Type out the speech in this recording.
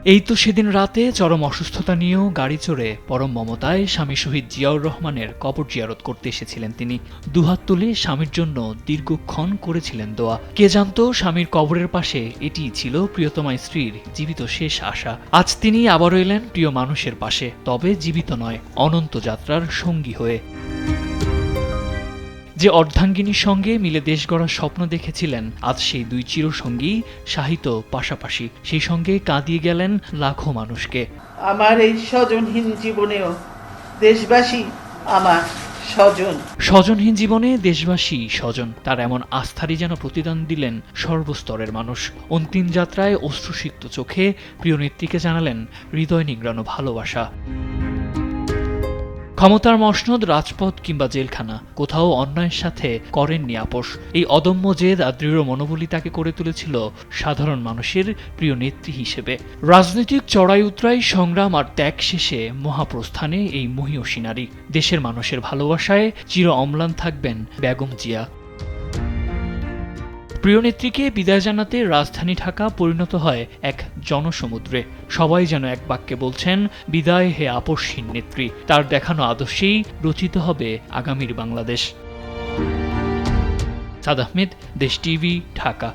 এই তো সেদিন রাতে চরম অসুস্থতা নিয়েও গাড়ি চড়ে পরম মমতায় স্বামী শহীদ জিয়াউর রহমানের কবর জিয়ারত করতে এসেছিলেন তিনি। দুহাত তুলে স্বামীর জন্য দীর্ঘক্ষণ করেছিলেন দোয়া। কে জানতো স্বামীর কবরের পাশে এটিই ছিল প্রিয়তমা স্ত্রীর জীবিত শেষ আশা। আজ তিনি আবারও এলেন প্রিয় মানুষের পাশে, তবে জীবিত নয়, অনন্ত যাত্রার সঙ্গী হয়ে। যে অর্ধাঙ্গিনীর সঙ্গে মিলে দেশ গড়ার স্বপ্ন দেখেছিলেন, আজ সেই দুই চিরসঙ্গী শাহিত পাশাপাশি। সেই সঙ্গে কাঁদিয়ে গেলেন লাখো মানুষকে। আমার এই স্বজনহীন জীবনেও দেশবাসী আমার স্বজন। স্বজনহীন জীবনে দেশবাসী স্বজন, তার এমন আস্থারই যেন প্রতিদান দিলেন সর্বস্তরের মানুষ। অন্তিম যাত্রায় অশ্রুসিক্ত চোখে প্রিয় নেত্রীকে জানালেন হৃদয় নিংড়ানো ভালোবাসা। ক্ষমতার মসনদ, রাজপথ কিংবা জেলখানা, কোথাও অন্যায়ের সাথে করেননি আপোষ। এই অদম্য জেদ আর দৃঢ় মনোবলই তাকে করে তুলেছিল সাধারণ মানুষের প্রিয় নেত্রী হিসেবে। রাজনৈতিক চড়াই উতরাই, সংগ্রাম আর ত্যাগ শেষে মহাপ্রস্থানে এই মহীয়সী নারী। দেশের মানুষের ভালোবাসায় চির অম্লান থাকবেন বেগম জিয়া। প্রিয় নেত্রীকে বিদায় জানাতে রাজধানী ঢাকা পরিণত হয় এক জনসমুদ্রে। সবাই যেন এক বাক্যে বলছেন, বিদায় হে আপসহীন নেত্রী। তার দেখানো আদর্শেই রচিত হবে আগামীর বাংলাদেশ। সাদ আহমেদ, দেশ টিভি, ঢাকা।